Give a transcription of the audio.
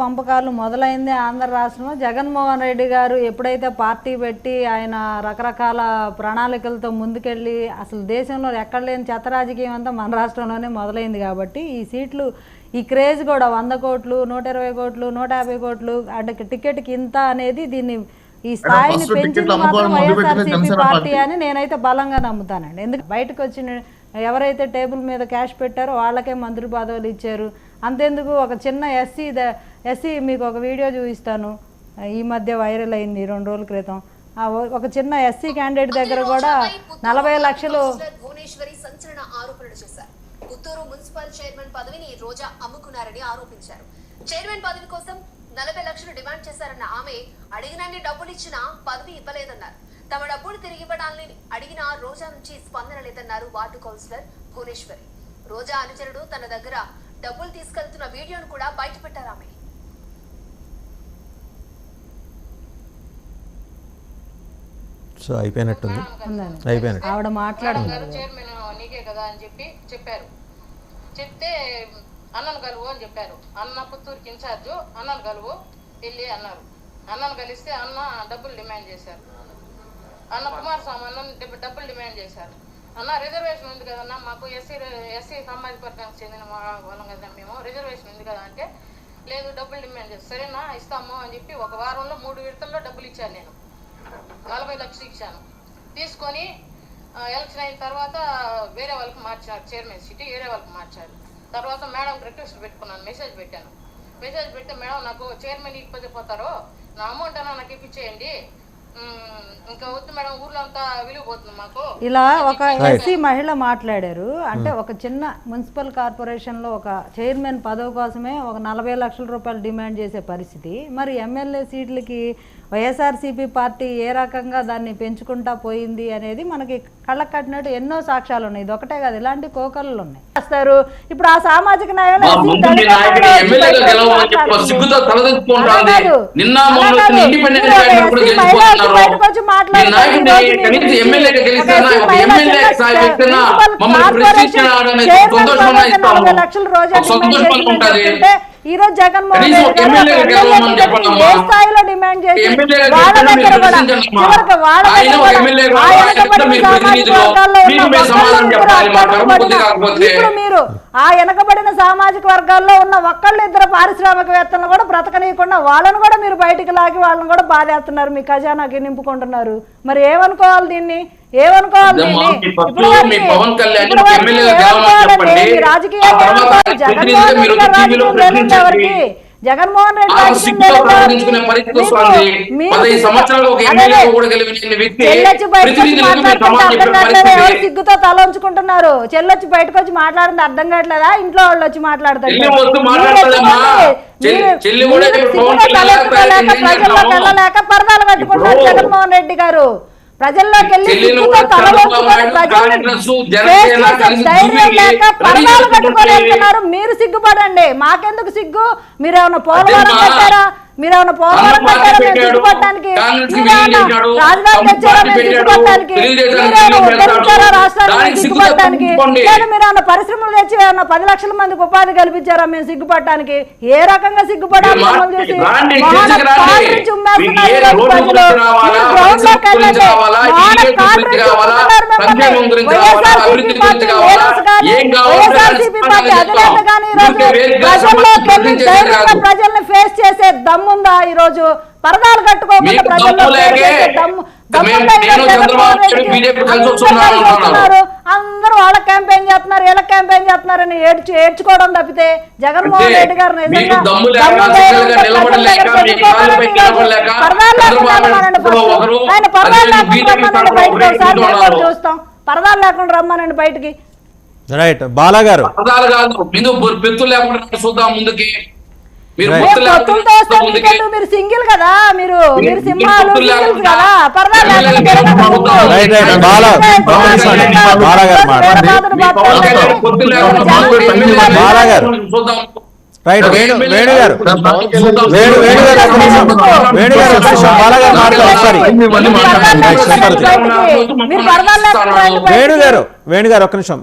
పంపకాలు మొదలైంది ఆంధ్ర రాష్ట్రంలో. జగన్మోహన్ రెడ్డి గారు ఎప్పుడైతే పార్టీ పెట్టి ఆయన రకరకాల ప్రణాళికలతో ముందుకెళ్ళి అసలు దేశంలో ఎక్కడ లేని చెత్త రాజకీయం అంతా మన రాష్ట్రంలోనే మొదలైంది. కాబట్టి ఈ సీట్లు ఈ క్రేజ్ కూడా 100 కోట్లు 120 కోట్లు 150 కోట్లు అంటే టికెట్కి ఇంత అనేది దీన్ని ఈ స్థాయిని పెంచింది మాత్రం వైఎస్ఆర్సీపీ పార్టీ అని నేనైతే బలంగా నమ్ముతానండి. ఎందుకంటే బయటకు వచ్చిన ఎవరైతే టేబుల్ మీద క్యాష్ పెట్టారో వాళ్ళకే మంత్రి పదవులు ఇచ్చారు. అంతెందుకు ఒక చిన్న ఎస్సీ మీకు ఒక వీడియో చూపిస్తాను, ఈ మధ్య వైరల్ అయింది 2 రోజుల క్రితం. ఒక చిన్న ఎస్సీ క్యాండిడేట్ దగ్గర కూడా 40 లక్షలు భువనేశ్వరి సంచలన ఆరోపణలు చేశారు. పుత్తూరు మున్సిపల్ చైర్మన్ పదవిని రోజా అమ్ముకున్నారని ఆరోపించారు. చైర్మన్ పదవి కోసం 40 లక్షలు డిమాండ్ చేశారన్న ఆమె అడిగినన్ని డబ్బులు ఇచ్చినా పదవి ఇవ్వలేదన్నారు. తమ డబ్బులు తిరిగి ఇవ్వడాన్ని అడిగిన రోజా నుంచి స్పందన లేదన్నారు వార్డు కౌన్సిలర్ భువనేశ్వరి. రోజా అనుచరుడు తన దగ్గర డబ్బులు తీసుకెళ్తున్న వీడియోను కూడా బయటపెట్టారు ఆమె. సో అయిపోయినట్టుంది, అయిపోయినట్టు ఆవిడ మాట్లాడుతున్నారు. చైర్మన్ నీకే కదా అని చెప్పారు. చెప్తే అన్నను కలువు అని చెప్పారు. అన్న పుత్తూరుకి ఇన్ఛార్జు అన్నను కలువు వెళ్ళి అన్నారు. అన్నను కలిస్తే అన్న డబ్బులు డిమాండ్ చేశారు. అన్న కుమారస్వామి అన్న డబ్బులు డిమాండ్ చేశారు. అన్న రిజర్వేషన్ ఉంది కదన్నా, మాకు ఎస్సీ సామాజిక వర్గానికి చెందిన వాళ్ళం కదా, మేము రిజర్వేషన్ ఉంది కదా అంటే లేదు డబ్బులు డిమాండ్ చేస్తారు. సరేనా ఇస్తాము అని చెప్పి ఒక వారంలో 3 విడతల్లో డబ్బులు ఇచ్చాను. నేను 40 లక్షలు ఇచ్చాను. తీసుకొని ఎలక్షన్ అయిన తర్వాత వేరే వాళ్ళకి మార్చారు, చైర్మన్ సీట్ వేరే వాళ్ళకి మార్చారు. తర్వాత మేడం రిక్వెస్ట్ పెట్టుకున్నాను, మెసేజ్ పెట్టాను. మెసేజ్ పెడితే మేడం నాకు చైర్మన్ ఇకపోతే పోతారో నా అమౌంట్ అన్నా నాకు ఇప్పించేయండి, ఇంకా వద్దు మేడం ఊర్లో అంతా విలువపోతుంది మాకు. ఇలా ఒక ఎస్సీ మహిళ మాట్లాడారు. అంటే ఒక చిన్న మున్సిపల్ కార్పొరేషన్లో ఒక చైర్మన్ పదవి కోసమే ఒక 40 లక్షల రూపాయలు డిమాండ్ చేసే పరిస్థితి. మరి ఎమ్మెల్యే సీట్లకి వైఎస్ఆర్సీపీ పార్టీ ఏ రకంగా దాన్ని పెంచుకుంటా పోయింది అనేది మనకి కళ్ళకు కట్టినట్టు ఎన్నో సాక్ష్యాలు ఉన్నాయి. ఇది ఒకటే కాదు, ఇలాంటి కోకళ్ళు ఉన్నాయి. చేస్తారు ఇప్పుడు ఆ సామాజిక న్యాయం బయటకు వచ్చి మాట్లాడుతున్నారు. 40 లక్షలు రోజు ఈ రోజు జగన్మోహన్ రెడ్డి గారు ఏ స్థాయిలో డిమాండ్ చేసి వాళ్ళ దగ్గర కూడా చివరికి వాళ్ళ ఇప్పుడు మీరు ఆ వెనకబడిన సామాజిక వర్గాల్లో ఉన్న ఒక్కళ్ళిద్దరు పారిశ్రామికవేత్తలను కూడా బ్రతకనీయకుండా వాళ్ళను కూడా మీరు బయటికి లాగి వాళ్ళని కూడా బాధేస్తున్నారు, మీ ఖజానాకి నింపుకుంటున్నారు. మరి ఏమనుకోవాలి దీన్ని, ఏమనుకోవాలి దీన్ని? ఇప్పుడు రాజకీయాలు జగన్మోహన్ రెడ్డి గారు రాజకీయం తెలియదు ఎవరికి? జగన్మోహన్ రెడ్డి సిగ్గుతో తలంచుకుంటున్నారు. చెల్లొచ్చి బయటకు వచ్చి మాట్లాడింది అర్థం కావట్లేదా? ఇంట్లో వాళ్ళు వచ్చి మాట్లాడతారు. ప్రజల్లోకి వెళ్ళలేక పరదాలు కట్టుకుంటారు జగన్మోహన్ రెడ్డి గారు. ప్రజల్లోకి వెళ్ళి సిగ్గుతో ధైర్యం లేక పరదాలు కట్టుకొని వెళ్తున్నారు. మీరు సిగ్గుపడండి, మాకెందుకు సిగ్గు? మీరేమన్నా పోలవరం కట్టారా? మీరేమన్నా పోలవరం కట్టారా మేము సిగ్గుపడటానికి? రాజధాని తెచ్చారా మేము సిగ్గుపడటానికి? మీరేమన్నా ఉద్ధరించారా రాష్ట్రానికి సిగ్గుపడటానికి? లేదా మీరేమన్నా పరిశ్రమలు తెచ్చి ఏమన్నా 10 లక్షల మందికి ఉపాధి కల్పించారా మేము సిగ్గుపడటానికి? ఏ రకంగా సిగ్గుపడాలి మమ్మల్ని చూసి? నుంచి ఉమ్మేస్తున్నారు ప్రజలు. గ్రౌండ్ లోకి వెళ్ళండి, వైఎస్ఆర్సీపీ పార్టీ అధినేత కానీ ప్రజల్లోకి వెళ్ళి ధైర్యంగా ప్రజల్ని ఫేస్ చేసే దమ్ముందా? ఈ రోజు పరదాలు కట్టుకోకుండా ప్రజల్లో అందరూ వాళ్ళ క్యాంపెయిన్ చేస్తున్నారు, వీళ్ళ క్యాంపెయిన్ చేస్తున్నారని ఏడ్చుకోవడం తప్పితే జగన్మోహన్ రెడ్డి గారు ఆయన పరదాలు లేకుండా రమ్మనండి బయటకి, ఒకసారి చూస్తాం. పరదాలు లేకుండా రమ్మనండి బయటికి. రైట్ బాలా గారు, మీరు సింగిల్ కదా, మీరు సింహాలు సింగిల్స్ కదా, పరదాలు రైట్ వేణు గారు వేణు గారు ఒక్క నిమిషం.